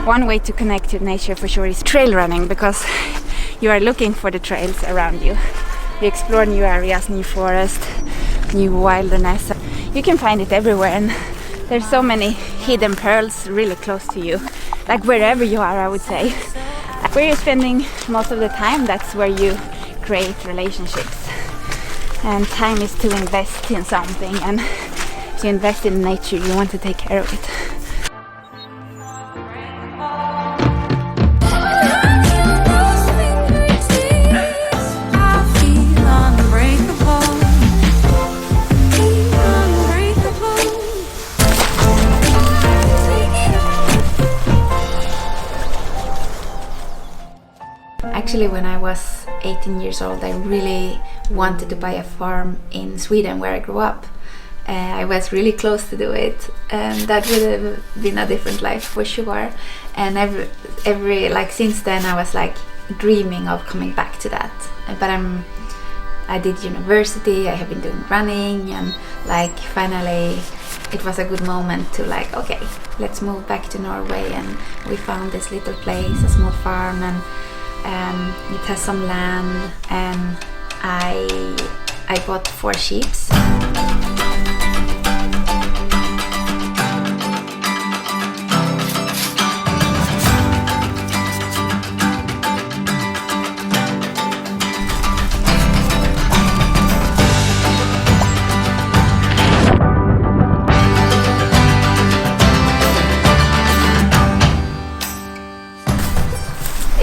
One way to connect to nature for sure is trail running, because you are looking for the trails around you. You explore new areas, new forest, new wilderness. You can find it everywhere, and there's so many hidden pearls really close to you. Like wherever you are, I would say. Where you're spending most of the time, that's where you create relationships. And time is to invest in something, and to invest in nature, you want to take care of it. Actually, when I was 18 years old, I really wanted to buy a farm in Sweden where I grew up. I was really close to do it, and that would have been a different life for sure. And every like since then, I was like dreaming of coming back to that. But I did university. I have been doing running, and like finally, it was a good moment to like, okay, let's move back to Norway. And we found this little place, a small farm, and it has some land, and I bought 4 sheep.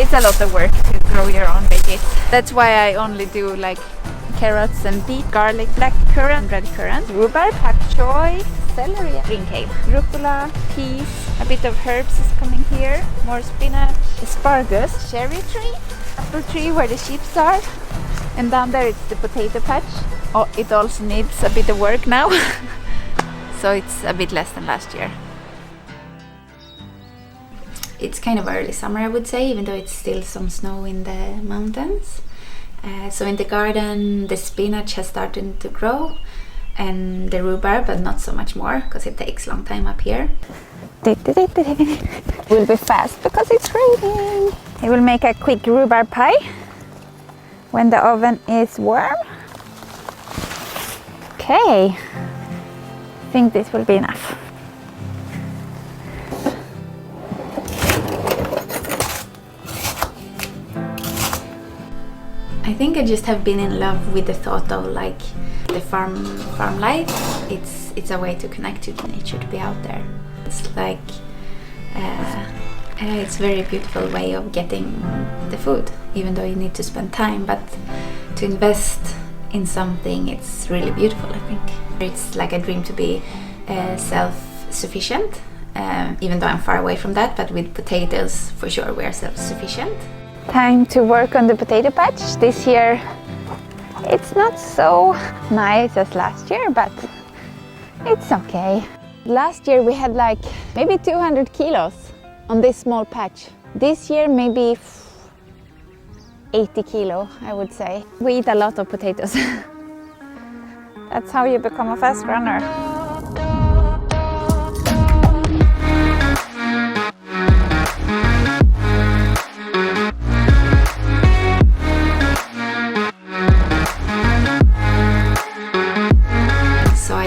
It's a lot of work to grow your own veggies. That's why I only do like carrots and beet, garlic, black currant, red currant, rhubarb, pak choy, celery, green kale, rucola, peas, a bit of herbs is coming here, more spinach, asparagus, cherry tree, apple tree where the sheep are, and down there it's the potato patch. Oh, it also needs a bit of work now, so it's a bit less than last year. It's kind of early summer, I would say, even though it's still some snow in the mountains. So in the garden, the spinach has started to grow, and the rhubarb, but not so much more, because it takes a long time up here. We'll be fast because it's raining. I will make a quick rhubarb pie when the oven is warm. Okay, I think this will be enough. I think I just have been in love with the thought of like the farm life. It's a way to connect to the nature, to be out there. It's like it's a very beautiful way of getting the food, even though you need to spend time. But to invest in something, it's really beautiful, I think. It's like a dream to be self-sufficient, even though I'm far away from that. But with potatoes, for sure, we're self-sufficient. Time to work on the potato patch. This year it's not so nice as last year, but it's okay. Last year we had like maybe 200 kilos on this small patch. This year maybe 80 kilo, I would say. We eat a lot of potatoes. That's how you become a fast runner.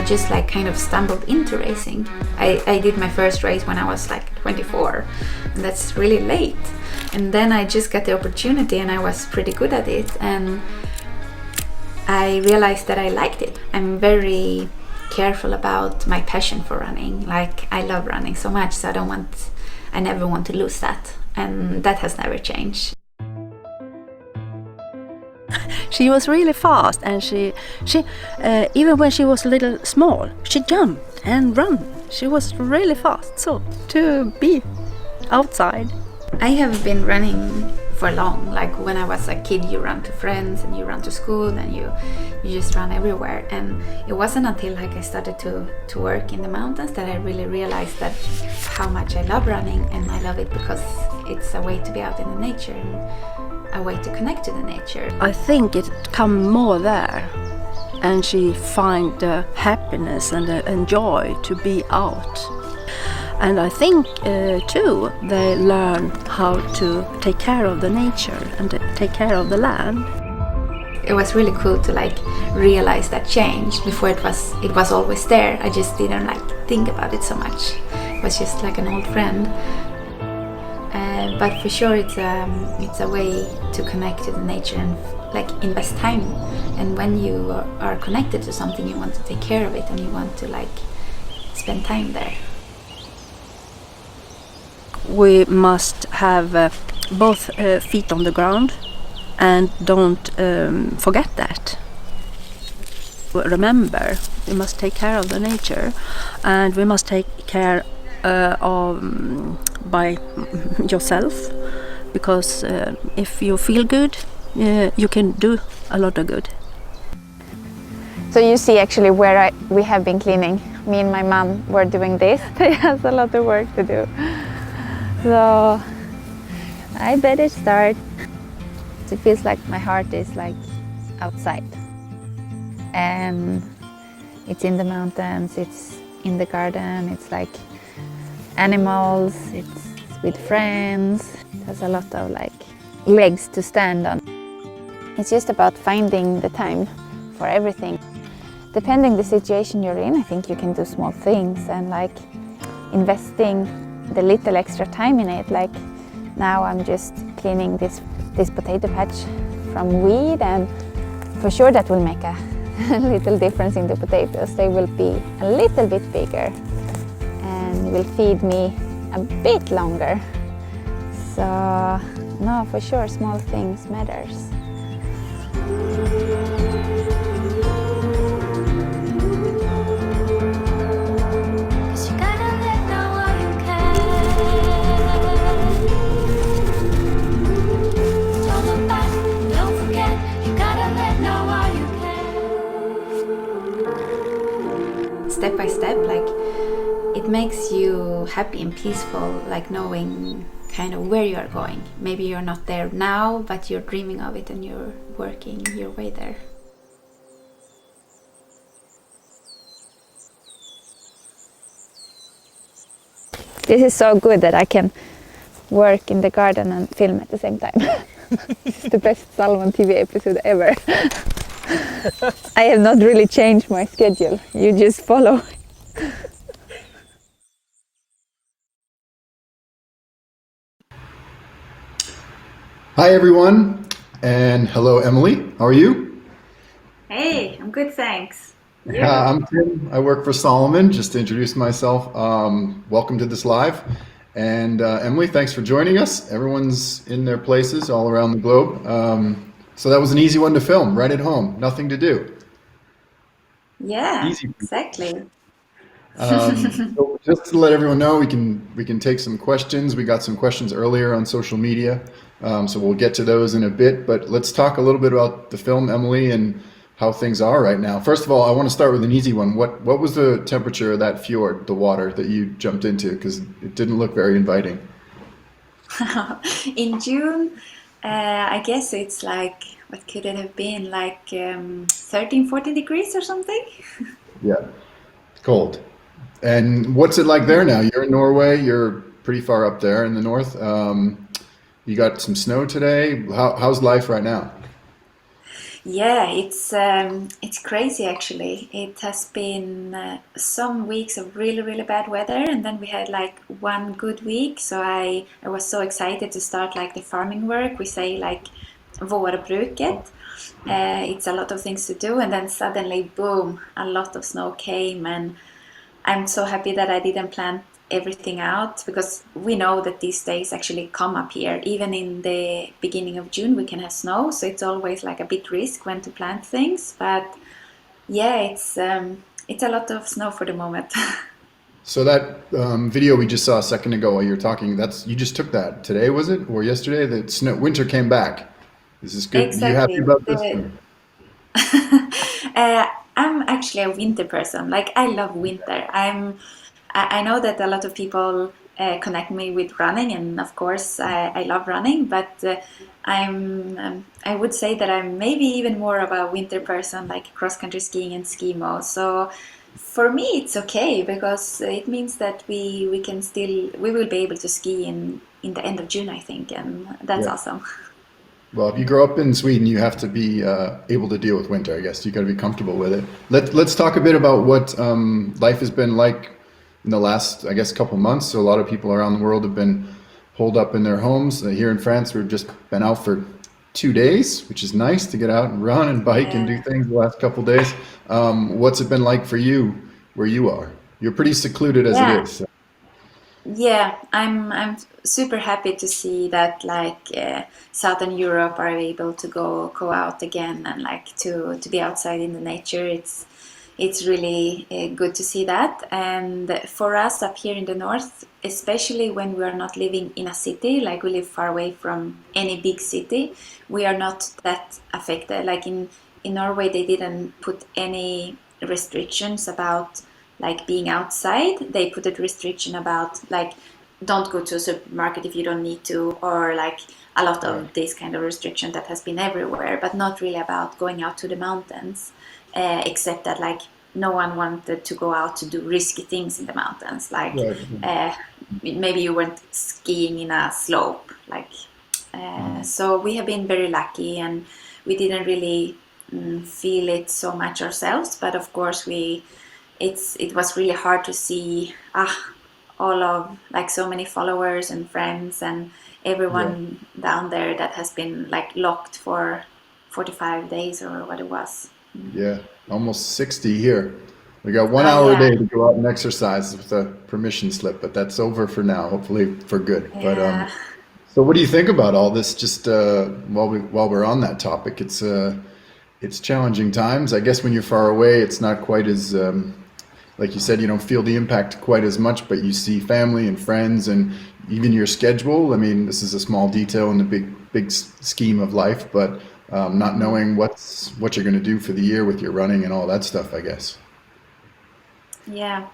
Just like kind of stumbled into racing. I did my first race when I was like 24, and that's really late. And then I just got the opportunity, and I was pretty good at it, and I realized that I liked it. I'm very careful about my passion for running. Like, I love running so much, so I never want to lose that, and that has never changed. She was really fast, and she even when she was a little small, she jumped and ran. She was really fast, so to be outside. I have been running for long. Like when I was a kid, you run to friends and you run to school, and you just run everywhere. And it wasn't until like I started to work in the mountains that I really realized that how much I love running, and I love it because it's a way to be out in the nature and a way to connect to the nature. I think it come more there, and she find the happiness and the joy to be out. And I think too they learn how to take care of the nature and take care of the land. It was really cool to like realize that change. Before it was always there. I just didn't like think about it so much. It was just like an old friend. But for sure, it's a way to connect to the nature and like invest time. And when you are connected to something, you want to take care of it and you want to like spend time there. We must have both feet on the ground and don't forget that. Remember, we must take care of the nature and we must take care by yourself, because if you feel good, you can do a lot of good. So you see actually where we have been cleaning. Me and my mom were doing this. They have a lot of work to do. So I better start. It feels like my heart is like outside. And it's in the mountains, it's in the garden, it's like animals, it's with friends. There's a lot of like legs to stand on. It's just about finding the time for everything. Depending the situation you're in, I think you can do small things and like investing the little extra time in it. Like now I'm just cleaning this potato patch from weed, and for sure that will make a little difference in the potatoes. They will be a little bit bigger and will feed me a bit longer. So no, for sure small things matters. Step by step, like it makes you happy and peaceful, like knowing kind of where you are going. Maybe you're not there now, but you're dreaming of it and you're working your way there. This is so good that I can work in the garden and film at the same time. This is the best Salomon TV episode ever. I have not really changed my schedule. You just follow. Hi everyone, and hello Emily, how are you? Hey, I'm good, thanks. I'm Tim, I work for Salomon, just to introduce myself. Welcome to this live. And Emily, thanks for joining us. Everyone's in their places all around the globe. So that was an easy one to film, right at home, nothing to do. Yeah, Easy. exactly. So just to let everyone know, we can take some questions. We got some questions earlier on social media, so we'll get to those in a bit. But let's talk a little bit about the film, Emily, and how things are right now. First of all, I want to start with an easy one. What was the temperature of that fjord, the water that you jumped into? Because it didn't look very inviting. In June, I guess it's like, what could it have been, like 13, 14 degrees or something? Yeah, cold. And what's it like there now? You're in Norway. You're pretty far up there in the north. You got some snow today. How's life right now? Yeah, it's crazy actually. It has been some weeks of really, really bad weather, and then we had like one good week. So I was so excited to start like the farming work. We say like vårbruket. It's a lot of things to do, and then suddenly, boom, a lot of snow came, and I'm so happy that I didn't plant everything out, because we know that these days actually come up here. Even in the beginning of June we can have snow, so it's always like a bit risk when to plant things. But yeah, it's a lot of snow for the moment. So that video we just saw a second ago while you were talking, you just took that today, was it, or yesterday? That winter came back. Is this good? You happy Exactly. about this? I'm actually a winter person. Like I love winter. I know that a lot of people connect me with running, and of course I love running. But I would say that I'm maybe even more of a winter person, like cross country skiing and skimo. So For me, it's okay because it means that we will be able to ski in the end of June, I think, and that's Yeah. awesome. Well, if you grow up in Sweden, you have to be able to deal with winter. I guess you got to be comfortable with it. Let's talk a bit about what life has been like in the last, I guess, couple months. So a lot of people around the world have been holed up in their homes. Here in France, we've just been out for 2 days, which is nice to get out and run and bike and do Yeah. things the last couple days. What's it been like for you where you are? You're pretty secluded as it Yeah. is. So. Yeah, I'm super happy to see that Southern Europe are able to go out again and like to be outside in the nature. It's really good to see that. And for us up here in the north, especially when we are not living in a city, like we live far away from any big city, we are not that affected. Like in Norway, they didn't put any restrictions about like being outside. They put a restriction about like don't go to a supermarket if you don't need to, or like a lot Right. of this kind of restriction that has been everywhere, but not really about going out to the mountains, except that like no one wanted to go out to do risky things in the mountains, like Right. uh, maybe you weren't skiing in a slope, like so we have been very lucky, and we didn't really feel it so much ourselves, but of course it was really hard to see all of like so many followers and friends and Yeah. everyone down there that has been like locked for 45 days or what it was. Yeah, almost 60 here. We got 1 hour a Yeah, day to go out and exercise with a permission slip, but that's over for now, hopefully for good. But yeah, so what do you think about all this? Just while we're on that topic, it's challenging times. I guess when you're far away, it's not quite as like you said, you don't feel the impact quite as much, but you see family and friends and even your schedule. I mean, this is a small detail in the big scheme of life, but not knowing what you're going to do for the year with your running and all that stuff, I guess. yeah.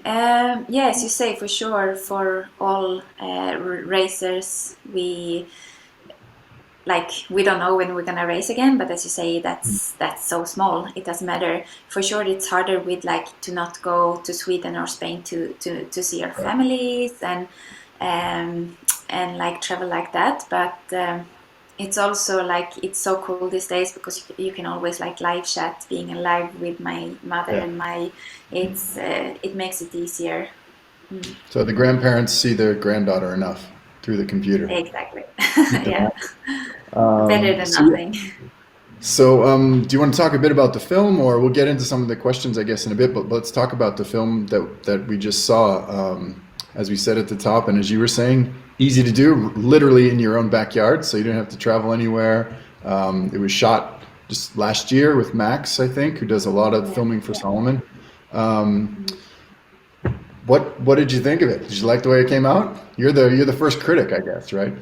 Yeah, as you say, for sure, for all racers, we don't know when we're gonna race again, but as you say, that's so small, it doesn't matter. For sure it's harder with like to not go to Sweden or Spain to see our Right. families and like travel like that, but it's also like it's so cool these days because you can always like live chat being alive with my mother Yeah. and my it makes it easier. So the grandparents see their granddaughter enough through the computer. Exactly. Keep them Yeah, happy. better than So, yeah. nothing. So, do you want to talk a bit about the film, or we'll get into some of the questions, I guess, in a bit? But let's talk about the film that we just saw. As we said at the top, and as you were saying, easy to do, literally in your own backyard, so you don't have to travel anywhere. It was shot just last year with Max, I think, who does a lot of Yeah. filming for Salomon. Um, what did you think of it? Did you like the way it came out? You're the first critic, I guess, right?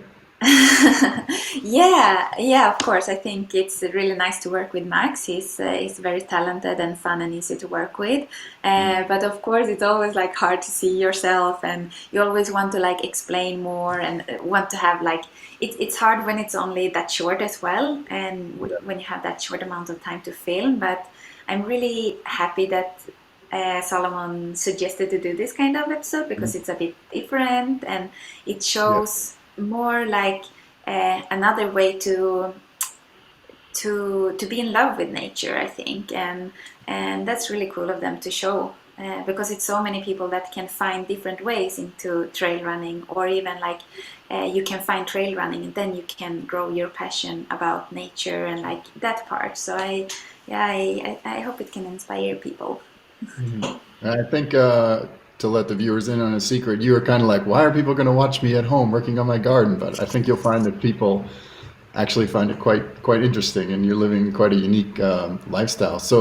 Yeah, yeah, of course. I think it's really nice to work with Max. He's very talented and fun and easy to work with. But of course, it's always like hard to see yourself, and you always want to like explain more and want to have like it's hard when it's only that short as well, and when you have that short amount of time to film. But I'm really happy that Solomon suggested to do this kind of episode because it's a bit different and it Yeah. shows more like another way to be in love with nature, I think, and that's really cool of them to show because it's so many people that can find different ways into trail running, or even like you can find trail running and then you can grow your passion about nature and like that part. So I hope it can inspire people. And I think to let the viewers in on a secret, you were kind of like, why are people going to watch me at home working on my garden? But I think you'll find that people actually find it quite interesting, and you're living quite a unique lifestyle. So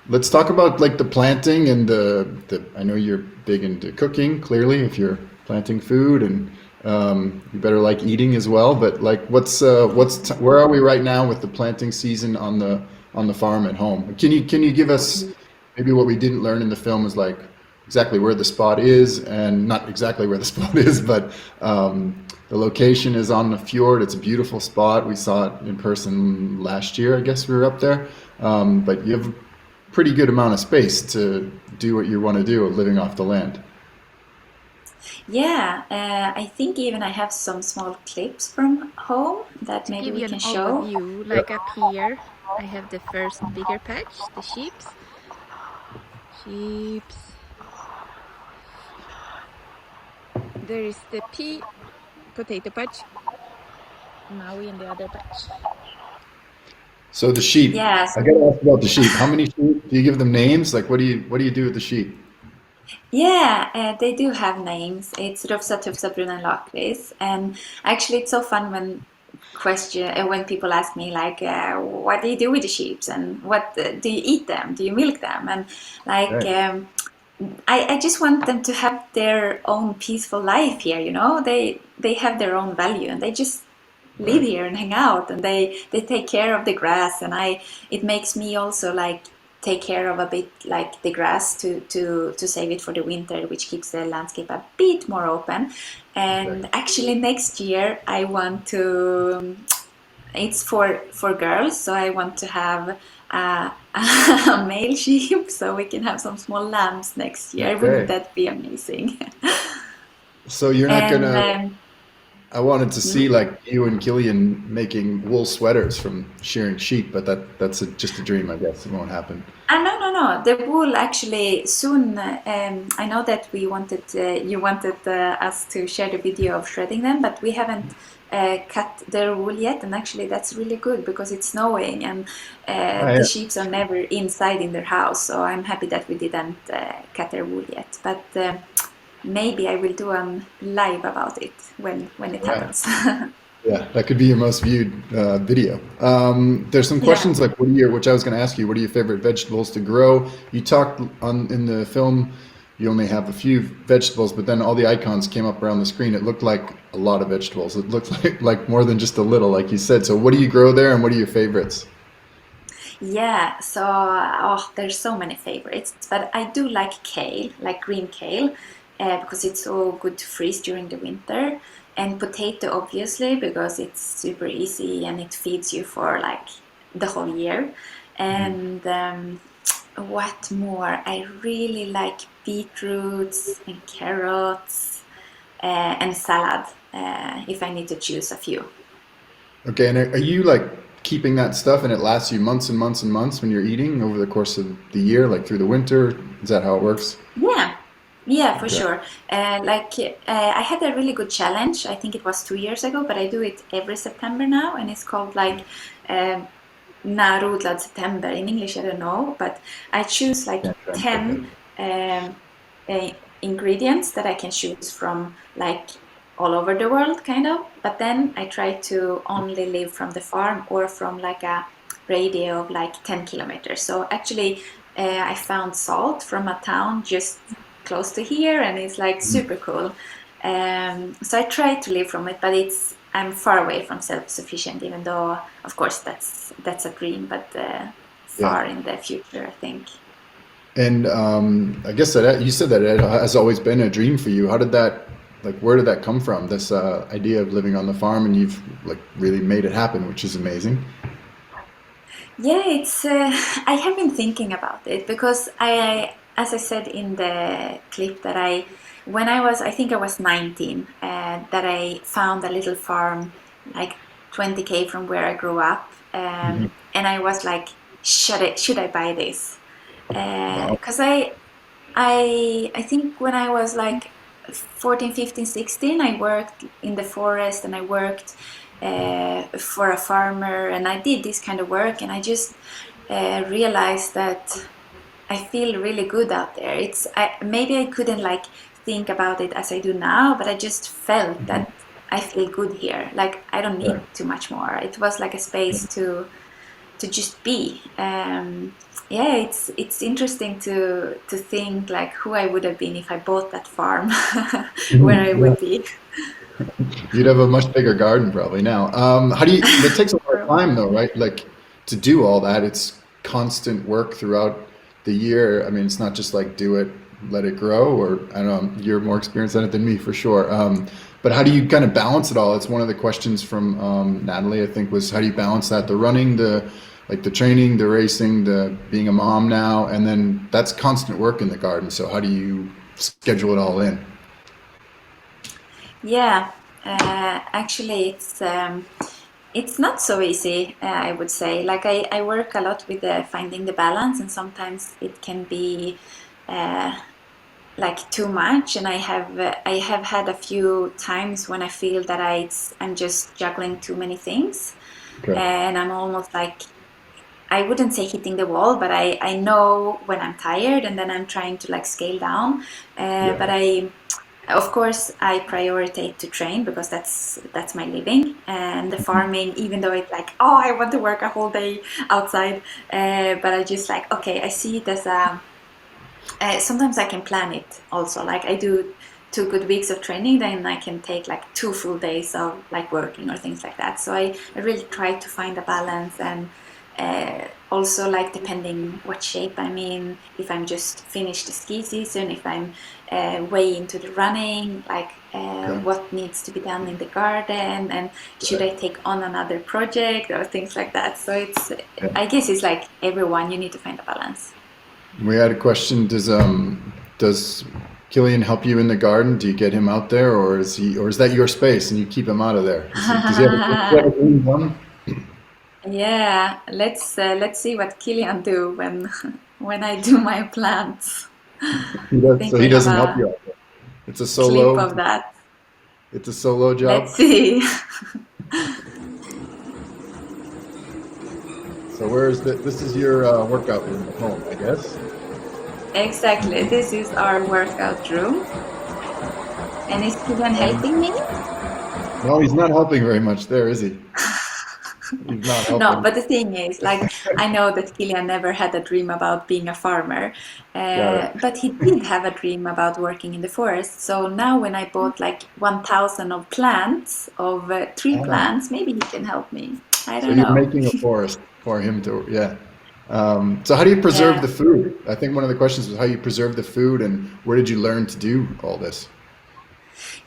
let's talk about like the planting and the. I know you're big into cooking. Clearly, if you're planting food, and you better like eating as well. But like, where are we right now with the planting season on the farm at home? Can you give us maybe what we didn't learn in the film is like exactly where the spot is, and not exactly where the spot is, but the location is on the fjord. It's a beautiful spot. We saw it in person last year. I guess we were up there. But you have pretty good amount of space to do what you want to do, living off the land. Yeah, I think even I have some small clips from home that To maybe give we you an can show. overview, like up here, I have the first bigger patch, the sheeps. Sheeps. There is the pea potato patch. Now we're in the other patch. So the sheep, Yeah, I gotta ask about the sheep. How many sheep? Do you give them names? Like, what do you do with the sheep? yeah, they do have names. It's Rufsa, Tufsa, Bruna, and Lakris, and actually, it's so fun when people ask me like, what do you do with the sheep, and what do you eat them? Do you milk them? And like, Right. I just want them to have their own peaceful life here. You know, they have their own value, and they just live Right. here and hang out, and they take care of the grass, and it makes me also like take care of a bit like the grass to save it for the winter, which keeps the landscape a bit more open. And Exactly. actually next year I want to it's for girls, so I want to have a male sheep so we can have some small lambs next year. Wouldn't Okay. that be amazing? So you're not And gonna. I wanted to see hmm? like you and Killian making wool sweaters from shearing sheep, but that's just a dream, I guess. It won't happen. No. The wool actually soon. I know that you wanted us to share the video of shredding them, but we haven't cut their wool yet. And actually, that's really good because it's snowing and Oh, the yeah. sheep are never inside in their house. So I'm happy that we didn't cut their wool yet. But maybe I will do a live about it when it Yeah. happens. Yeah, that could be your most viewed video. There's some Yeah. questions like which I was going to ask you. What are your favorite vegetables to grow? You talked in the film. You only have a few vegetables, but then all the icons came up around the screen. It looked like a lot of vegetables. It looked like more than just a little, like you said. So what do you grow there, and what are your favorites? Yeah, so there's so many favorites, but I do like kale, like green kale, because it's so good to freeze during the winter, and potato obviously because it's super easy and it feeds you for like the whole year. And what more? I really like beetroots and carrots and salad, if I need to choose a few. Okay, and are you like keeping that stuff and it lasts you months and months and months when you're eating over the course of the year, like through the winter? Is that how it works? Yeah, yeah, for Okay. sure. I had a really good challenge. I think it was 2 years ago, but I do it every September now, and it's called like uh, Narodlad September. In English, I don't know, but I choose like Can't translate 10 um, uh, ingredients that I can choose from like all over the world, kind of. But then I try to only live from the farm or from like a radio of like 10 kilometers. So actually, I found salt from a town just close to here, and it's like super cool. So I try to live from it, but I'm far away from self-sufficient, even though, of course, that's a dream, but Yeah. far in the future, I think. And I guess that you said that it has always been a dream for you. How did that, like, where did that come from? This idea of living on the farm, and you've like really made it happen, which is amazing. Yeah, it's. I have been thinking about it because as I said in the clip, when I think I was 19, that I found a little farm like 20K from where I grew up, and I was like, should I buy this? Wow. Because I think when I was like 14, 15, 16, I worked in the forest and I worked for a farmer and I did this kind of work and I just realized that I feel really good out there. Maybe I couldn't like think about it as I do now, but I just felt that I feel good here. Like I don't Yeah. need too much more. It was like a space to just be. Yeah, it's interesting to think like who I would have been if I bought that farm, where I Yeah. would be. You'd have a much bigger garden probably now. How do you? That takes a lot of time though, right? Like to do all that, it's constant work throughout the year. I mean, it's not just like do it, let it grow, or I don't know. You're more experienced at it than me for sure. But how do you kind of balance it all? It's one of the questions from Natalie, I think, was how do you balance that? The running, the like the training, the racing, the being a mom now, and then that's constant work in the garden. So how do you schedule it all in? Yeah, actually, it's not so easy. I would say, like I work a lot with finding the balance, and sometimes it can be like too much. And I have had a few times when I feel that I'm just juggling too many things, Okay. and I'm almost like, I wouldn't say hitting the wall, but I know when I'm tired, and then I'm trying to like scale down. But of course, I prioritize to train because that's my living. And the farming, even though it's like, oh, I want to work a whole day outside, but I just like, okay, I see it as a. Sometimes I can plan it also. Like I do 2 good weeks of training, then I can take like 2 full days of like working or things like that. So I really try to find a balance, and also like depending what shape I'm in, if I'm just finished the ski season, if I'm way into the running, like Okay. what needs to be done in the garden, and should I take on another project or things like that. So I guess it's like everyone, you need to find a balance. We had a question. Does Killian help you in the garden? Do you get him out there, or is that your space and you keep him out of there? Does he have a green one? Yeah, let's see what Killian do when when I do my plants. He I does, think so he we have doesn't help a you out there. It's a clip solo. of that. It's a solo Let's job. see. So where is this is your workout room at home, I guess. Exactly. This is our workout room. And is Killian And helping me? no, he's not helping very much there, is he? He's not No, helping. but the thing is, like, I know that Killian never had a dream about being a farmer, Got it. but he did have a dream about working in the forest. So now, when I bought like 1,000 of plants, of tree Ah, plants, maybe he can help me. I so don't you're know. making a forest for him to, yeah. So how do you preserve Yeah, the food? I think one of the questions was how you preserve the food and where did you learn to do all this?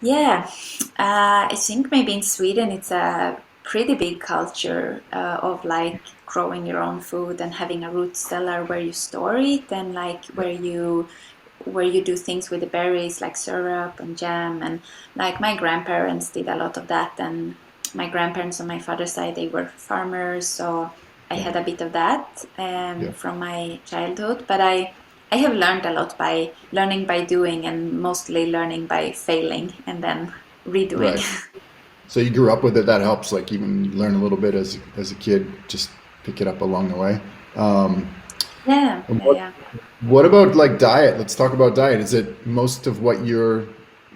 yeah. I think maybe in Sweden it's a pretty big culture of like growing your own food and having a root cellar where you store it, and like where you do things with the berries like syrup and jam. And like my grandparents did a lot of that, and my grandparents on my father's side, they were farmers, so I Yeah, had a bit of that yeah, from my childhood. But I have learned a lot by learning by doing, and mostly learning by failing and then redoing. right. So you grew up with it. That helps. Like even learn a little bit as a kid, just pick it up along the way. Um, Yeah, and yeah, yeah. what about like diet? Let's talk about diet. Is it most of what you're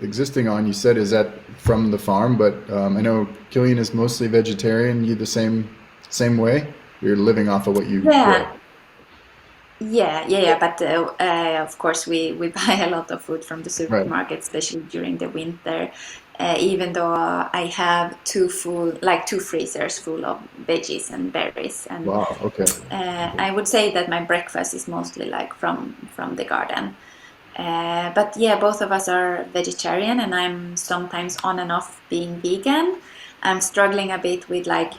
existing on? You said is that from the farm, but I know Killian is mostly vegetarian. You the same way? You're living off of what you grow. Yeah, yeah. But of course, we buy a lot of food from the Right. supermarket, especially during the winter. Even though I have two freezers full of veggies and berries, and Wow. Okay. I would say that my breakfast is mostly like from the garden. But yeah, both of us are vegetarian, and I'm sometimes on and off being vegan. I'm struggling a bit with like,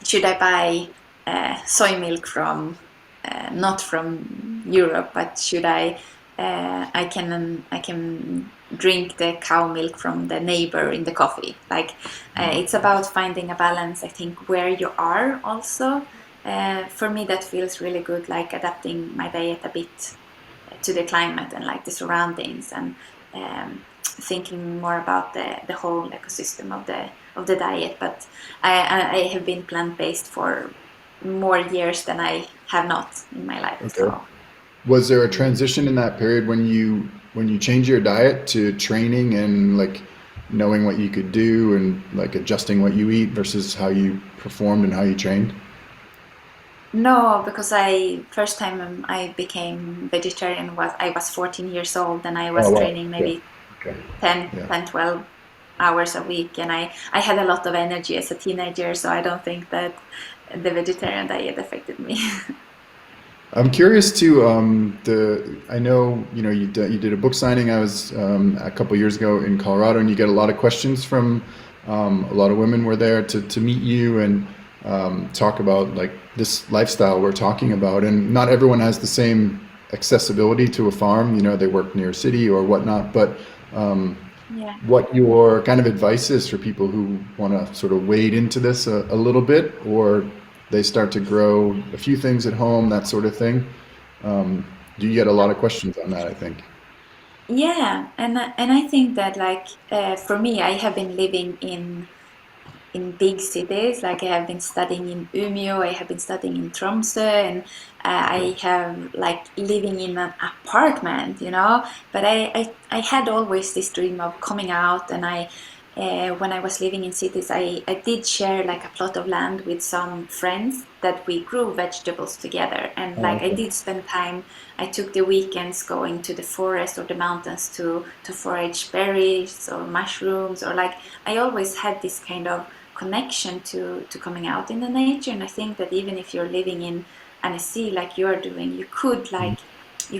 should I buy soy milk from not from Europe, but should I can drink the cow milk from the neighbor in the coffee. Like it's about finding a balance, I think, where you are also. For me, that feels really good, like adapting my diet a bit to the climate and like the surroundings, and thinking more about the whole ecosystem of the diet. But I have been plant-based for more years than I have not in my life. Okay. So Was there a transition in that period when you changed your diet to training and like knowing what you could do and like adjusting what you eat versus how you performed and how you trained? no, because I first time I became vegetarian was I was 14 years old, and I Oh was wow. training Okay. maybe Okay. 10, Yeah. 10, 12 hours a week, and I had a lot of energy as a teenager, so I don't think that the vegetarian diet affected me. I'm curious too. I know you did a book signing. I was a couple years ago in Colorado, and you get a lot of questions from a lot of women were there to meet you, and talk about like this lifestyle we're talking about. And not everyone has the same accessibility to a farm. You know, they work near a city or whatnot. But Yeah. what your kind of advice is for people who want to sort of wade into this a little bit, or they start to grow a few things at home, that sort of thing. You get a lot of questions on that, I think. Yeah, and I think that like for me, I have been living in big cities. Like I have been studying in Umeå, I have been studying in Tromsø, and I have like living in an apartment, you know. But I had always this dream of coming out, and when I was living in cities, I did share like a plot of land with some friends that we grew vegetables together, and Oh, like I okay. did spend time. I took the weekends going to the forest or the mountains to forage berries or mushrooms, or like I always had this kind of connection to coming out in the nature. And I think that even if you're living in Annecy like you're doing, you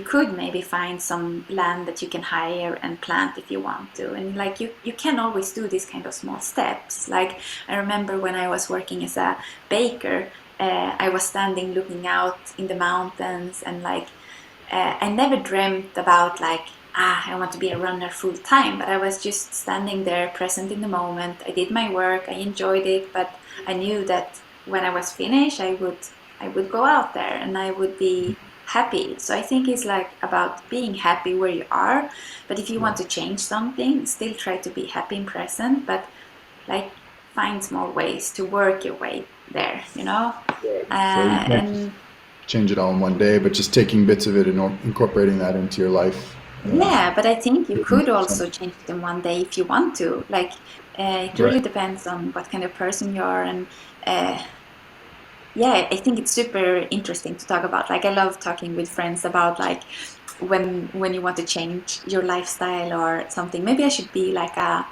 could maybe find some land that you can hire and plant if you want to. And like you can always do these kind of small steps. Like I remember when I was working as a baker, I was standing looking out in the mountains, and like I never dreamt about like, I want to be a runner full time, but I was just standing there present in the moment. I did my work, I enjoyed it, but I knew that when I was finished, I would go out there and I would be happy. So I think it's like about being happy where you are, but if you Yeah. want to change something, still try to be happy and present, but like find small ways to work your way there, you know? So you can't just And change it all in one day, but just taking bits of it and incorporating that into your life. yeah, but I think you Doesn't could make also sense. change them one day if you want to. Like, it really Right. depends on what kind of person you are. And uh, yeah, I think it's super interesting to talk about. Like, I love talking with friends about like when you want to change your lifestyle or something. Maybe I should be like a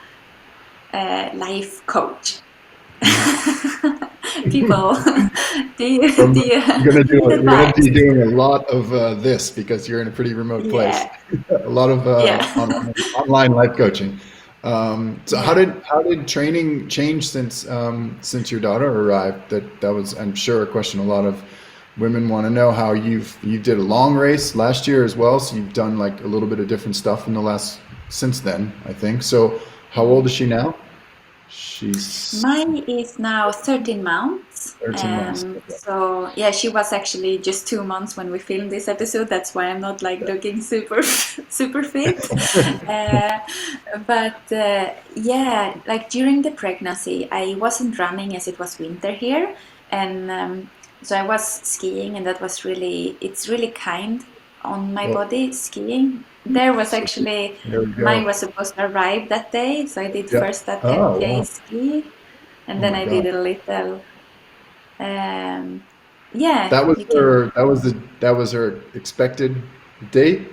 life coach. People, From do you you're gonna advice? be doing a lot of this because you're in a pretty remote place. Yeah, A lot of yeah, online life coaching. So yeah. how did training change since your daughter arrived? That was, I'm sure, a question a lot of women want to know. How you did a long race last year as well, so you've done like a little bit of different stuff in the last since then, I think. So how old is she now? She's Mine is now 13 months. 13 months. Okay. So yeah, she was actually just 2 months when we filmed this episode. That's why I'm not like looking super super fit. Uh, but yeah, like during the pregnancy, I wasn't running as it was winter here, and so I was skiing, and that was really it's really kind on my Well, body skiing. There was so actually there we mine go. was supposed to arrive that day, so I did Yeah. first a Oh, 10K wow. ski, and Oh then my I God. did a little. Um, yeah, That was you can. that was her expected date.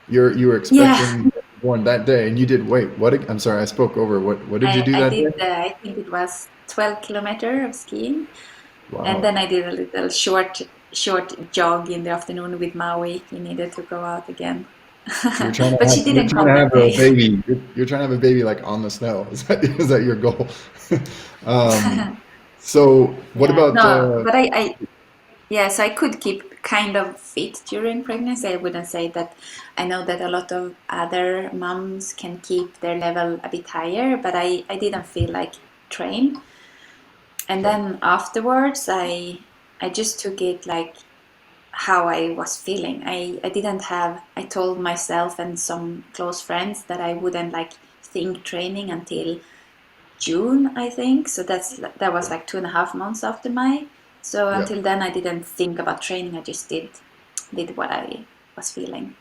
You were Yeah, expecting born that day, and you did. Wait, what? I'm sorry, I spoke over. What did you do I that did. day? I think it was 12 kilometer of skiing, and Wow. then I did a little short jog in the afternoon with Maui. He needed to go out again, but she You're didn't trying come to that have a day. baby. You're trying to have a baby like on the snow. Is that your goal? um, so what Yeah, about? no, but yes, I could keep kind of fit during pregnancy. I wouldn't say that. I know that a lot of other moms can keep their level a bit higher, but I didn't feel like train. And Okay. then afterwards, I just took it like how I was feeling. I didn't have. I told myself and some close friends that I wouldn't like think training until June, I think. So that was like 2.5 months after my. So Yeah. until then, I didn't think about training. I just did what I was feeling.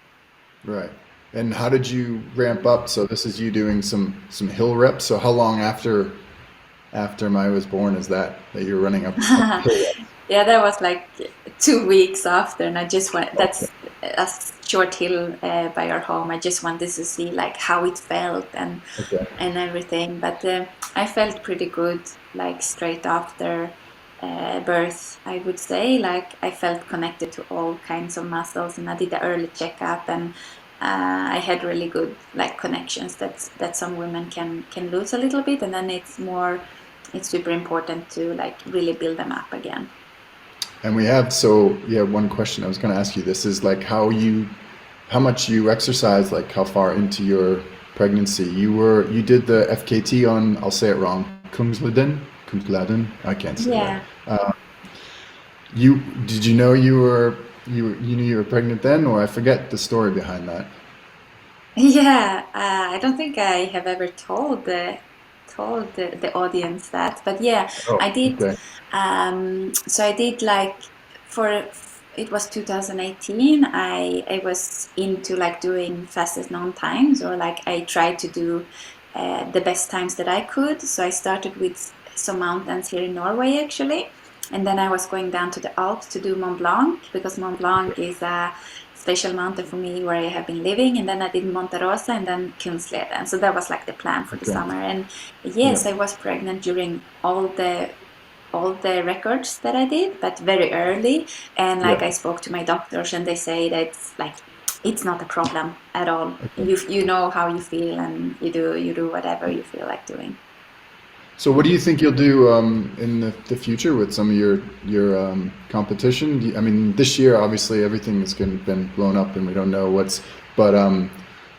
Right. And how did you ramp up? So this is you doing some hill reps. So how long after Maya was born is that you're running up hill reps? Yeah, that was like 2 weeks after, and I just went. Okay. That's a short hill by our home. I just wanted to see like how it felt Okay. and everything. But I felt pretty good, like straight after birth, I would say. Like I felt connected to all kinds of muscles, and I did the early checkup, and I had really good like connections that some women can lose a little bit, and then it's more. it's super important to like really build them up again. And we have, one question I was going to ask you. This is like how much you exercise, like how far into your pregnancy you did the FKT on, I'll say it wrong, Kungsleden. I can't say Yeah. that. Did you know you knew you were pregnant then, or I forget the story behind that? Yeah, I don't think I have ever told the audience that, but yeah, Oh, I did. okay. So I did like for it was 2018. I was into like doing fastest known times, or like I tried to do the best times that I could. So I started with some mountains here in Norway actually, and then I was going down to the Alps to do Mont Blanc because Mont Blanc is a special mountain for me where I have been living, and then I did Monte Rosa and then Kungsleden. So that was like the plan for the Okay. summer. And Yeah. yes, I was pregnant during all the records that I did, but very early. And like Yeah. I spoke to my doctors, and they say that it's like it's not a problem at all. Okay. You know how you feel, and you do whatever you feel like doing. So what do you think you'll do in the future with some of your competition? I mean, this year obviously everything has been blown up and we don't know but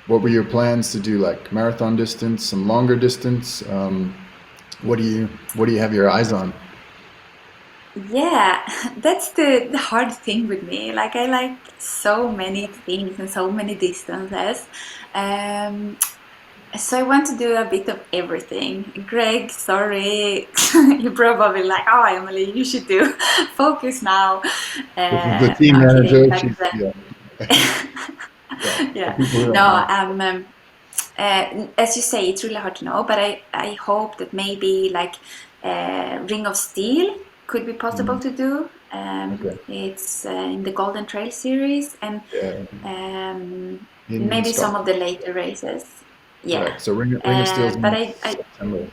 what were your plans to do, like marathon distance, some longer distance? What do you have your eyes on? Yeah, that's the hard thing with me. Like I like so many things and so many distances. Um, so I want to do a bit of everything. Greg, sorry, you're probably like, oh, Emily, you should do focus now. This is the team No, I'm kidding. manager. But She's yeah, yeah. For yeah, people who no, don't know. as you say, it's really hard to know. But I hope that maybe like Ring of Steel could be possible Mhm. to do. Okay. It's in the Golden Trail series, and Yeah. In maybe some of Scotland. the later races. Yeah, Right. So Ring of Steel's but in I September.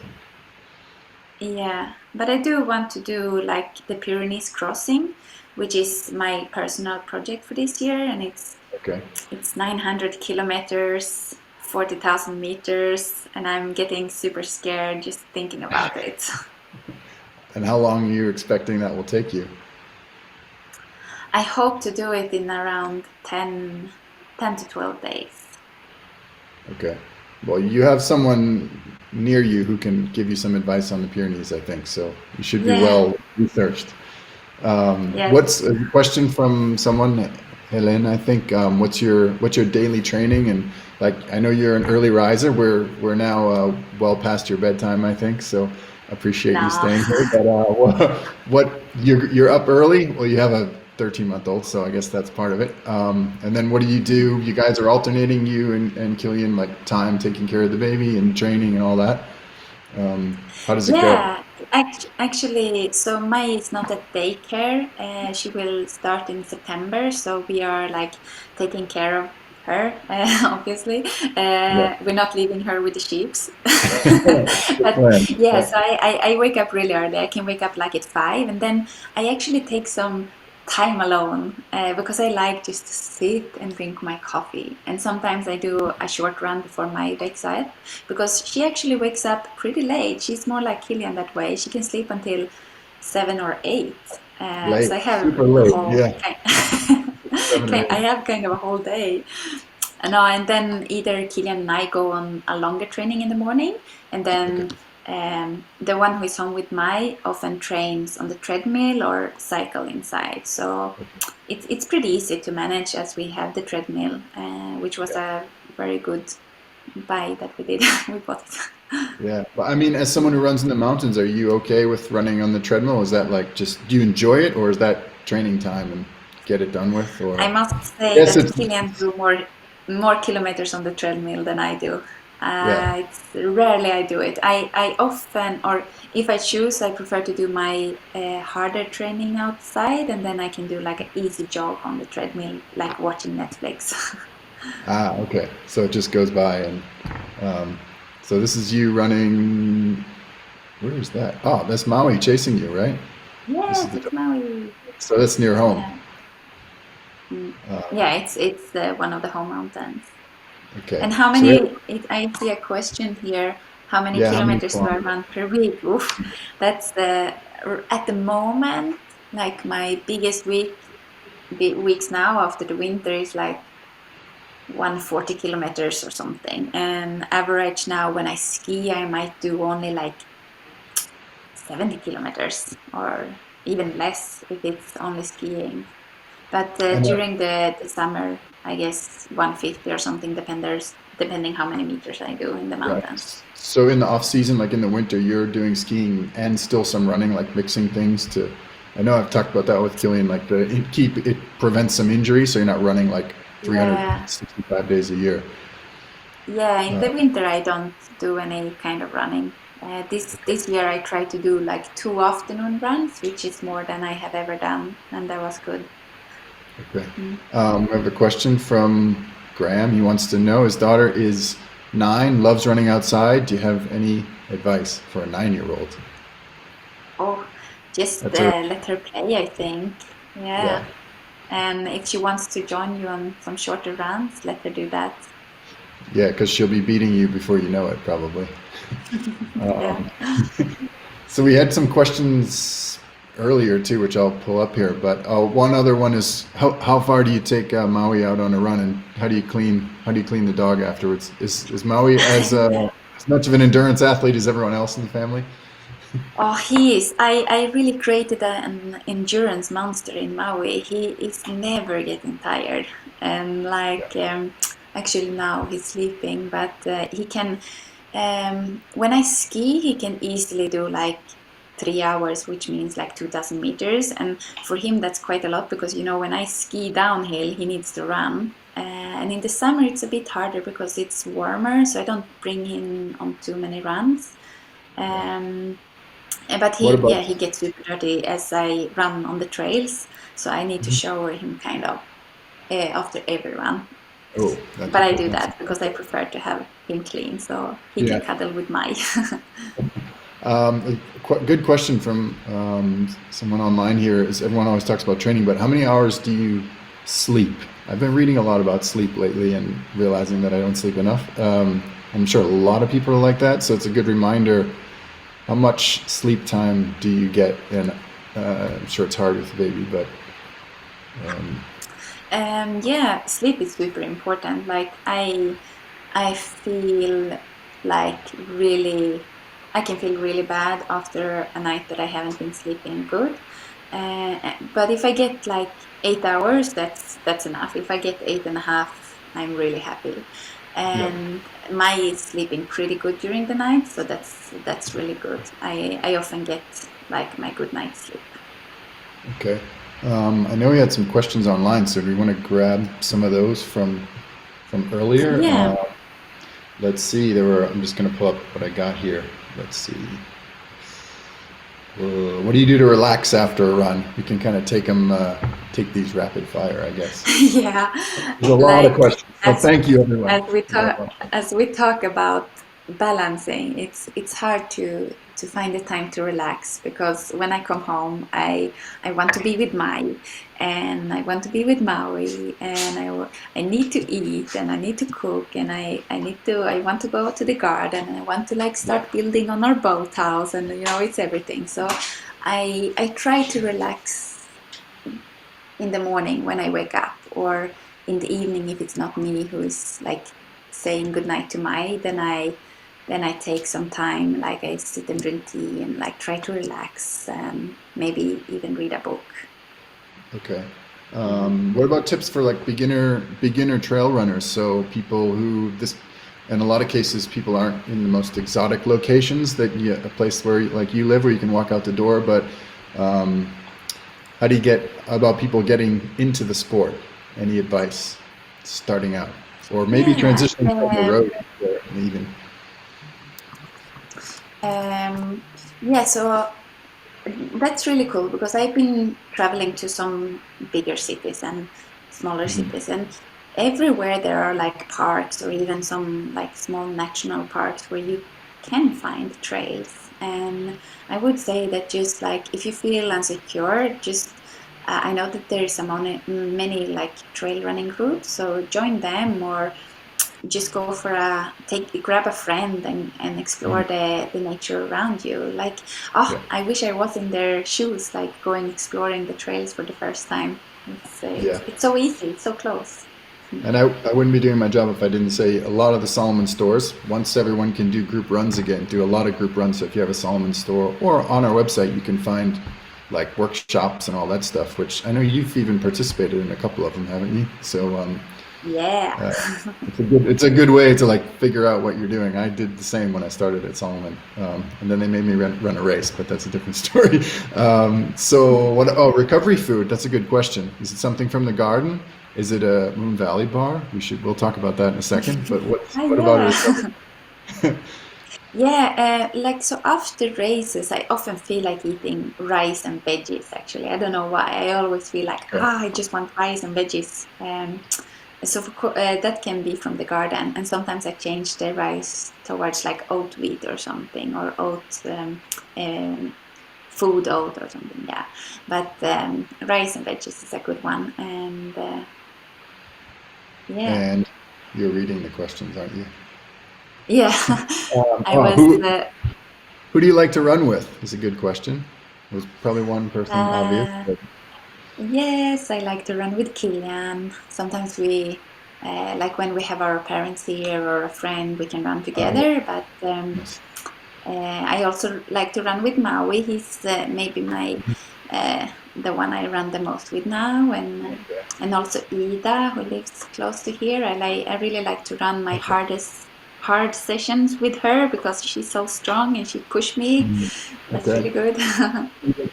yeah, but I do want to do like the Pyrenees crossing, which is my personal project for this year, and Okay. it's 900 kilometers, 40,000 meters, and I'm getting super scared just thinking about it. And how long are you expecting that will take you? I hope to do it in around 10 to 12 days. Okay. Well, you have someone near you who can give you some advice on the Pyrenees, I think. So you should be Yeah, well researched. yes. What's a question from someone, Helen? I think. What's your daily training? And like, I know you're an early riser. We're now well past your bedtime, I think. So appreciate you No. staying here. But you're up early? Well, you have a 13-month-old, so I guess that's part of it. And then what do you do? You guys are alternating, you and Killian, like time taking care of the baby and training and all that. How does it go? Yeah, actually, so Mai is not at daycare. She will start in September, so we are like taking care of her, obviously. Yeah. We're not leaving her with the sheeps. Good But plan. yeah, Yeah. so I wake up really early. I can wake up like at 5, and then I actually take some time alone because I like just to sit and drink my coffee. And sometimes I do a short run before my wakes up because she actually wakes up pretty late. She's more like Killian that way. She can sleep until 7 or 8. So Late, I have super a late. whole Yeah, 7 or 8. I have kind of a whole day. No, and then either Killian and I go on a longer training in the morning, and Okay. then the one who is home with Mai often trains on the treadmill or cycle inside. So it's pretty easy to manage as we have the treadmill, which was Yeah. a very good buy that we did. We bought it. Yeah. But I mean, as someone who runs in the mountains, are you okay with running on the treadmill? Is that like just do you enjoy it, or is that training time and get it done with? Or I must I say guess that it's Killian do more kilometers on the treadmill than I do. yeah. It's rarely I do it. I often, or if I choose, I prefer to do my harder training outside, and then I can do like an easy jog on the treadmill, like watching Netflix. Okay. So it just goes by and um, so this is you running. Where is that? Oh, that's Maui chasing you, right? This is Yes, the it's Maui. so that's near home. Yeah, Mm. Uh, yeah, it's one of the home mountains. okay. And how So we have, many? I see a question here. How many Yeah, how many kilometers do I run per week? Oof, that's at the moment, like my biggest weeks now after the winter is like 140 kilometers or something. And average now when I ski, I might do only like 70 kilometers or even less if it's only skiing. But and during the summer, I guess 150 or something, depending how many meters I do in the mountains. right. So in the off season, like in the winter, you're doing skiing and still some running, like mixing things to. I know I've talked about that with Killian, like it prevents some injury, so you're not running like Yeah, 365 days a year. yeah. In Uh, the winter, I don't do any kind of running. This year, I try to do like 2 afternoon runs, which is more than I have ever done, and that was good. okay. Mm. We have a question from Graham. He wants to know his daughter is 9, loves running outside. Do you have any advice for a 9-year-old? Oh, just That's her. let her play, I think. Yeah. Yeah. And if she wants to join you on some shorter runs, let her do that. Yeah, because she'll be beating you before you know it, probably. Yeah. Um, so we had some questions earlier too, which I'll pull up here. But one other one is how far do you take Maui out on a run, and how do you clean the dog afterwards? Is Maui as much of an endurance athlete as everyone else in the family? Oh, he is. I really created an endurance monster in Maui. He is never getting tired. And like, actually now he's sleeping, but he can, when I ski, he can easily do like 3 hours, which means like 2000 meters. And for him, that's quite a lot because, when I ski downhill, he needs to run. And in the summer, it's a bit harder because it's warmer, so I don't bring him on too many runs. Yeah. Um, but What he, about? yeah, he gets super dirty as I run on the trails, so I need to shower him kind of after every run. Oh, that's But I do important. that because I prefer to have him clean, so he Yeah. can cuddle with my. Good question from someone online here. Is everyone always talks about training, but how many hours do you sleep? I've been reading a lot about sleep lately and realizing that I don't sleep enough. I'm sure a lot of people are like that, so it's a good reminder. How much sleep time do you get? And I'm sure it's hard with a baby, but um, Yeah, sleep is super important. Like I feel like really, I can feel really bad after a night that I haven't been sleeping good. But if I get like 8 hours, that's enough. If I get 8.5, I'm really happy. yeah, And my is sleeping pretty good during the night, so that's really good. I often get like my good night's sleep. okay. I know we had some questions online, so do we want to grab some of those from earlier? Yeah. Let's see. There were. I'm just going to pull up what I got here. Let's see. What do you do to relax after a run? We can kind of take these rapid fire, I guess. Yeah, There's a lot of like questions. So as thank you, everyone. as we A lot of talk questions. as we talk about balancing, it's hard to find the time to relax because when I come home, I want to be with Mai, and I want to be with Maui, and I need to eat, and I need to cook, and I want to go out to the garden, and I want to like Yeah. start building on our boathouse, and it's everything. So I try to relax in the morning when I wake up, or in the evening if it's not me who is like saying goodnight to Mai, then I take some time, like I sit and drink tea and like try to relax and maybe even read a book. Okay. Mm. What about tips for like beginner trail runners? So people who this, in a lot of cases, people aren't in the most exotic locations a place where like you live where you can walk out the door. But um, how do you get about people getting into the sport? Any advice starting out, or maybe Yeah. transitioning from the road even? Yeah, so that's really cool because I've been traveling to some bigger cities and smaller Mhm. cities, and everywhere there are like parks or even some like small national parks where you can find trails. And I would say that just like if you feel insecure, just I know that there is many like trail running groups, so join them or just go for grab a friend and explore the nature around you. Like, I wish I was in their shoes, like going exploring the trails for the first time. It's so easy, it's so close. And I wouldn't be doing my job if I didn't say a lot of the Salomon stores, once everyone can do group runs again, do a lot of group runs. So if you have a Salomon store, or on our website, you can find like workshops and all that stuff, which I know you've even participated in a couple of them, haven't you? So it's a good way to like figure out what you're doing. I did the same when I started at Salomon, and then they made me run a race, but that's a different story. So what? Oh, recovery food. That's a good question. Is it something from the garden? Is it a Moon Valley bar? We'll talk about that in a second. But what about it? Like, so after races, I often feel like eating rice and veggies. Actually, I don't know why. I always feel like I just want rice and veggies. So that can be from the garden, and sometimes I change the rice towards like oat wheat or something, or food oat or something. Yeah, but rice and veggies is a good one, and And you're reading the questions, aren't you? Yeah, I was. Who do you like to run with? Is a good question. There's probably one person obvious. But... Yes, I like to run with Kilian. Sometimes we, like when we have our parents here or a friend, we can run together. But I also like to run with Maui. He's maybe the one I run the most with now, and also Ida, who lives close to here. I really like to run my hard sessions with her because she's so strong and she pushed me. That's really good.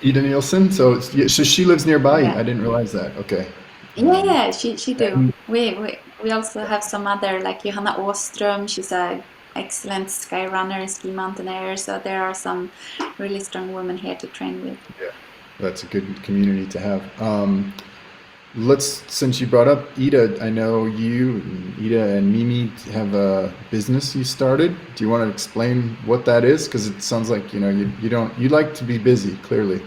Ida Nielsen. So she lives nearby. I didn't realize that. Okay. Yeah, she do. We also have some other, like Johanna Åström. She's a excellent sky runner and ski mountaineer. So there are some really strong women here to train with. Yeah, that's a good community to have. Since you brought up Ida, I know Ida and Mimi have a business you started. Do you want to explain what that is? Because it sounds like you like to be busy, clearly.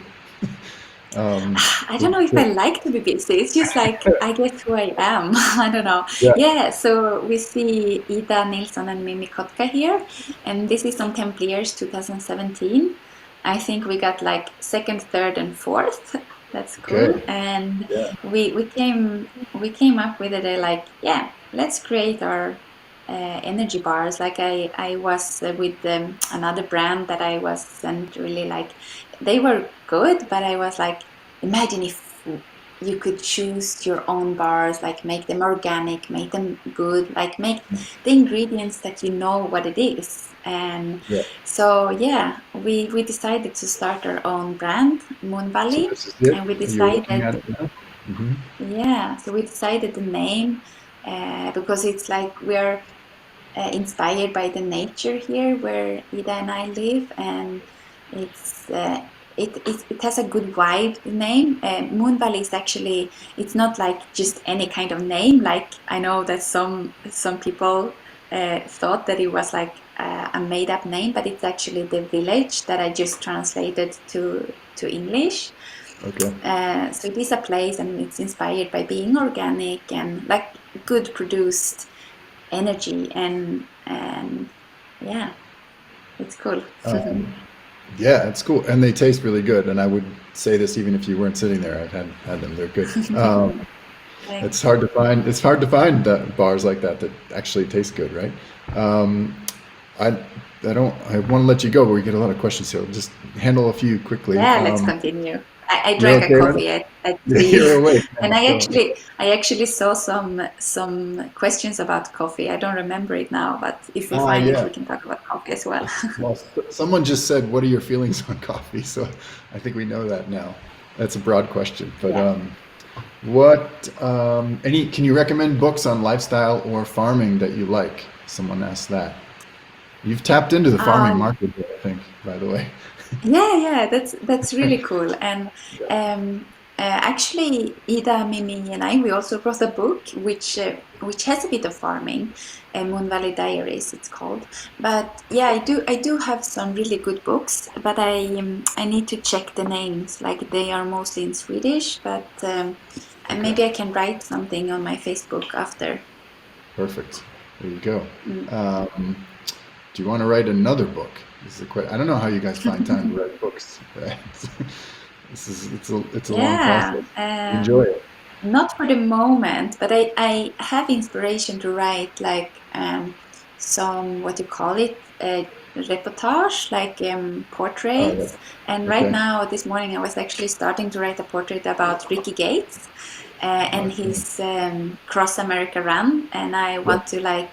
I don't know if I like to be busy. It's just like I guess who I am. I don't know. Yeah. So we see Ida Nilsson and Mimi Kotka here, and this is on Templiers 2017. I think we got like second, third, and fourth. That's cool. Okay. And we came up with it like, let's create our energy bars. Like I was with another brand that I wasn't really like. They were good, but I was like, imagine if you could choose your own bars, like make them organic, make them good, like make the ingredients that you know what it is. And so we decided to start our own brand, Moon Valley, and we decided so we decided the name because it's like we are inspired by the nature here where Ida and I live, and it has a good vibe, the name. Moon Valley is actually, it's not like just any kind of name. Like I know that some people thought that it was like a made up name, but it's actually the village that I just translated to English. Okay. So it is a place, and it's inspired by being organic and like good produced energy, and it's cool. Yeah, it's cool, and they taste really good. And I would say this even if you weren't sitting there. I've had them; they're good. It's hard to find. It's hard to find bars like that actually taste good, right? I want to let you go, but we get a lot of questions here. We'll just handle a few quickly. Yeah, let's continue. I drank a coffee at 3, You're awake. and I actually saw some questions about coffee. I don't remember it now, but if we find it, we can talk about coffee as well. Well, someone just said, "What are your feelings on coffee?" So I think we know that now. That's a broad question, but can you recommend books on lifestyle or farming that you like? Someone asked that. You've tapped into the farming market, I think, by the way. That's really cool. And actually, Ida, Mimi, and I, we also wrote a book which has a bit of farming, Moon Valley Diaries, it's called. But I do have some really good books, but I need to check the names. Like they are mostly in Swedish, but maybe I can write something on my Facebook after. Perfect. There you go. Do you want to write another book? This is I don't know how you guys find time to write books. Right? It's a long Yeah, process. Enjoy it. not for the moment, but I have inspiration to write like some, what you call it, reportage, like Oh, portraits. And right okay. now, this morning, I was actually starting to write a portrait about Ricky Gates and Okay. his Cross America run, and I Yep. want to like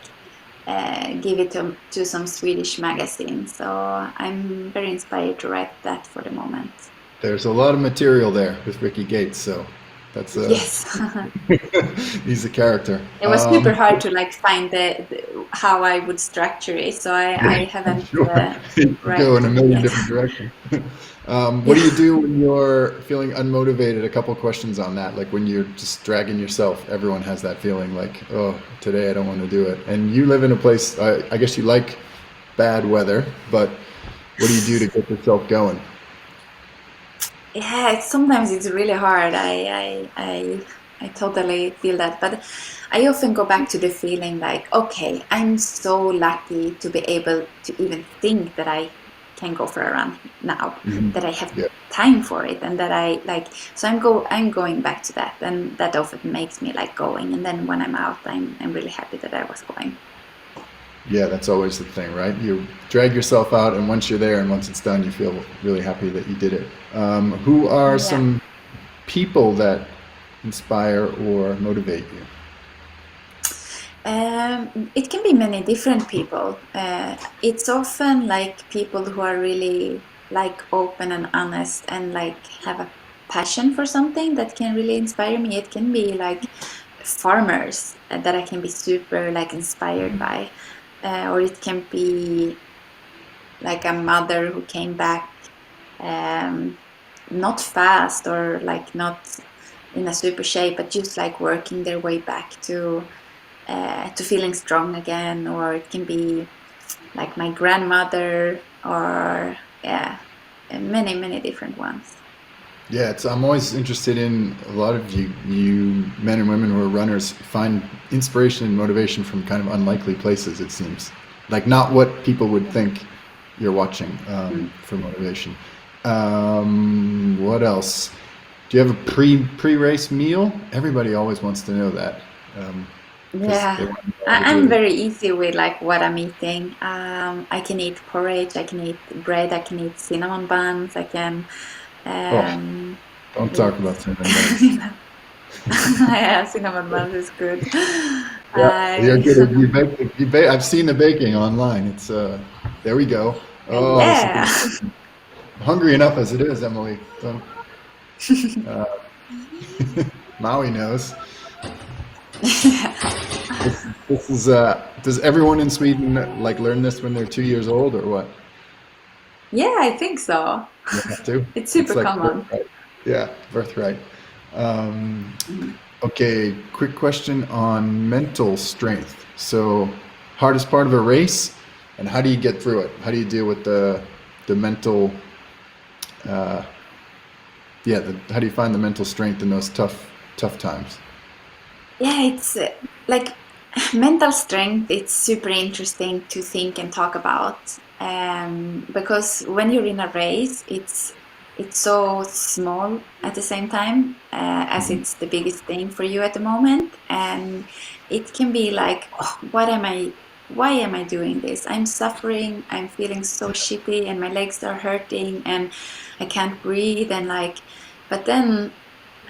give it to some Swedish magazine. So I'm very inspired to write that for the moment. There's a lot of material there with Ricky Gates, so that's Yes. he's a character. It was super hard to like find how I would structure it, so I haven't Sure. read Go in a it million yet. different directions. What do Yeah. you do when you're feeling unmotivated? A couple questions on that. Like when you're just dragging yourself, everyone has that feeling like, oh, today I don't want to do it. And you live in a place, I guess you like bad weather, but what do you do to get yourself going? Yeah, sometimes it's really hard. I totally feel that, but I often go back to the feeling like, okay, I'm so lucky to be able to even think that I can go for a run now, Mhm. that I have Yeah. time for it, and that I like. So I'm going back to that, and that often makes me like going. And then when I'm out, I'm really happy that I was going. Yeah, that's always the thing, right? You drag yourself out, and once you're there and once it's done, you feel really happy that you did it. Who are Yeah. some people that inspire or motivate you? It can be many different people. It's often like people who are really like open and honest and like have a passion for something that can really inspire me. It can be like farmers that I can be super like inspired by, or it can be like a mother who came back um, not fast or like not in a super shape, but just like working their way back to feeling strong again, or it can be like my grandmother, or yeah, many different ones. Yeah, I'm always interested in a lot of you men and women who are runners find inspiration and motivation from kind of unlikely places, it seems. Like not what people would Yeah. think you're watching Mm. for motivation. What else? Do you have a pre-race meal? Everybody always wants to know that because they Yeah, want to know how to do I'm it. very easy with like what I'm eating. I can eat porridge, I can eat bread, I can eat cinnamon buns, I can Oh, um, don't talk eat. about cinnamon buns. Yeah, cinnamon buns is good. Yeah, you're I good at I've seen the baking online. It's there we go. Oh, this yeah. is hungry enough as it is, Emily. Don't, uh, Maui knows. This is does everyone in Sweden like learn this when they're 2 years old or what? Yeah, I think so. You have to. It's It's super like common. birthright. Yeah, birthright. Um, Mhm. okay, quick question on mental strength. So, hardest part of a race, and how do you get through it? How do you deal with the mental uh, yeah, how do you find the mental strength in those tough times? Yeah, it's like mental strength. It's super interesting to think and talk about because when you're in a race, it's so small at the same time as Mhm. it's the biggest thing for you at the moment, and it can be like, oh, what am I? Why am I doing this? I'm suffering. I'm feeling so shitty, and my legs are hurting, and I can't breathe, and like, but then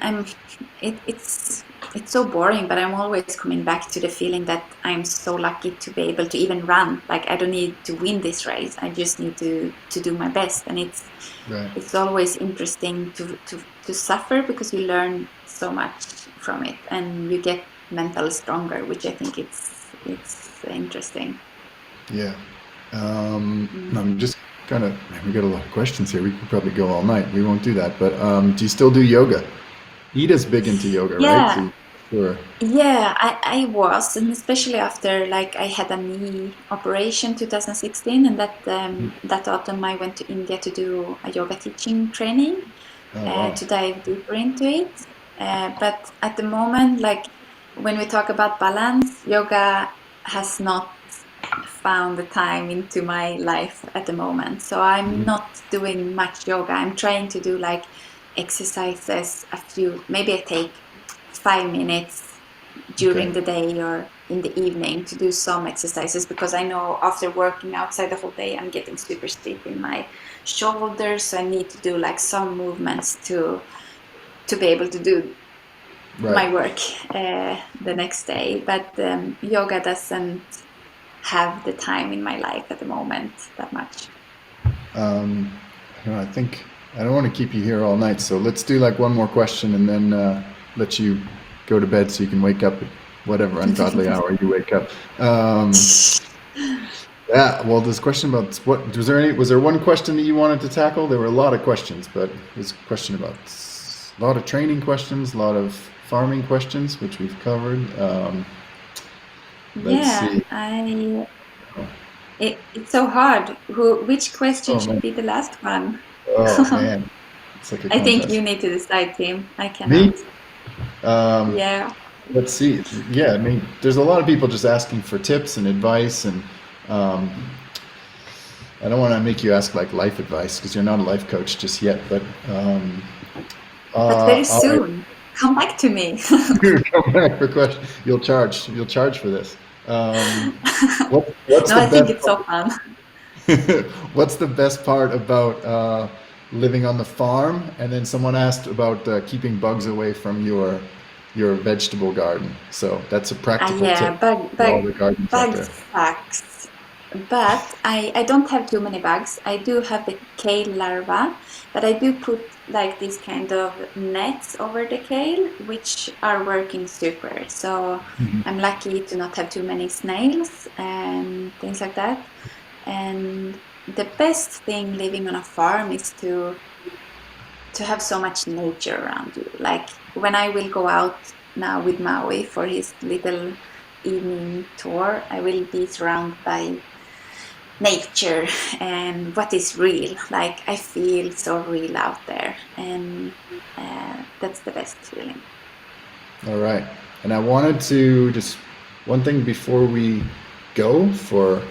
I'm it's so boring, but I'm always coming back to the feeling that I'm so lucky to be able to even run. Like I don't need to win this race. I just need to do my best. And Right. it's always interesting to suffer because you learn so much from it and you get mentally stronger, which I think it's interesting. Yeah. Mm. I'm just kind of, we got a lot of questions here. We could probably go all night. We won't do that. But do you still do yoga? Ida's big into yoga, right? Yeah, Sure. Yeah, I was, and especially after like I had a knee operation 2016, and that autumn I went to India to do a yoga teaching training Oh, wow. to dive deeper into it. But at the moment, like when we talk about balance, yoga has not found the time into my life at the moment. So I'm not doing much yoga. I'm trying to do like exercises, maybe I take 5 minutes during the day or in the evening to do some exercises, because I know after working outside the whole day I'm getting super stiff in my shoulders, so I need to do like some movements to be able to do my work the next day. But yoga doesn't have the time in my life at the moment that much. I think I don't want to keep you here all night, so let's do like one more question and then let you go to bed so you can wake up at whatever ungodly hour you wake up. Yeah, well, this question about was there one question that you wanted to tackle? There were a lot of questions, but there's a question about a lot of training questions, a lot of farming questions, which we've covered. Let's see. It's so hard. Which question should be the last one? Oh man, it's like a I think contest. you need to decide, Tim. I Me? cannot. Yeah. Let's see. Yeah, I mean, there's a lot of people just asking for tips and advice, and I don't want to make you ask like life advice because you're not a life coach just yet. But very soon. Come back to me. Come back for questions. You'll charge for this. What's No, I think it's so fun. What's the best part about living on the farm? And then someone asked about keeping bugs away from your vegetable garden. So that's a practical tip for all the gardens out there. Bugs sucks. But I don't have too many bugs. I do have the kale larva, but I do put like these kind of nets over the kale, which are working super. So I'm lucky to not have too many snails and things like that. And the best thing living on a farm is to have so much nature around you. Like when I will go out now with Maui for his little evening tour, I will be surrounded by nature and what is real. Like I feel so real out there, and that's the best feeling. All right. And I wanted to just one thing before we go for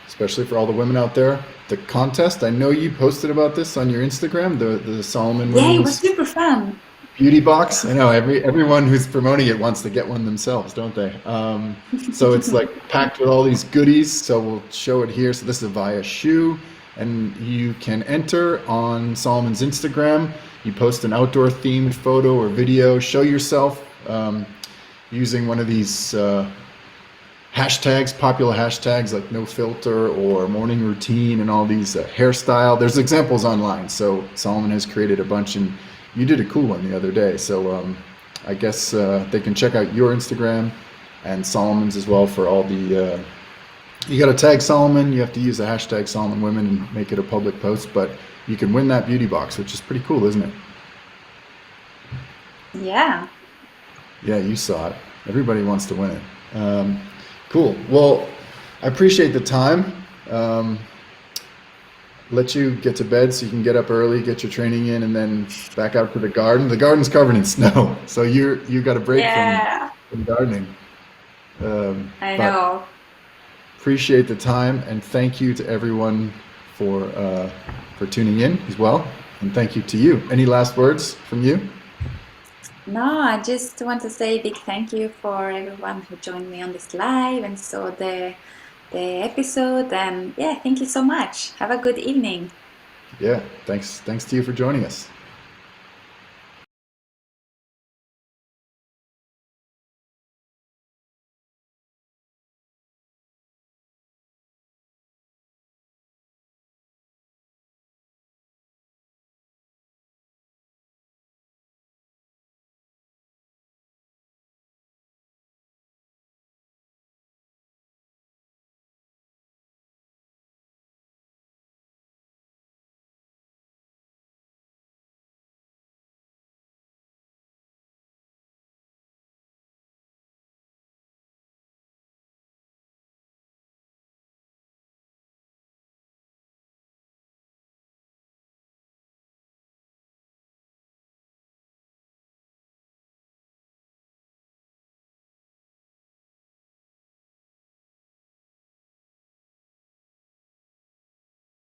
especially for all the women out there, the contest. I know you posted about this on your Instagram, the Salomon it was super fun. Beauty box. I know everyone who's promoting it wants to get one themselves, don't they? So it's like packed with all these goodies. So we'll show it here. So this is a Via shoe, and you can enter on Salomon's Instagram. You post an outdoor themed photo or video. Show yourself using one of these hashtags, popular hashtags like no filter or morning routine and all these hairstyle. There's examples online. So Salomon has created a bunch, and you did a cool one the other day. So I guess they can check out your Instagram and Salomon's as well for all the, you got to tag Salomon. You have to use the hashtag salomonwmn and make it a public post, but you can win that beauty box, which is pretty cool, isn't it? Yeah. Yeah, you saw it. Everybody wants to win it. Cool. Well, I appreciate the time. Let you get to bed so you can get up early, get your training in, and then back out to the garden. The garden's covered in snow, so you got a break from gardening. I know. Appreciate the time, and thank you to everyone for tuning in as well, and thank you to you. Any last words from you? No, I just want to say a big thank you for everyone who joined me on this live and saw the episode, and yeah, thank you so much. Have a good evening. Yeah, thanks to you for joining us.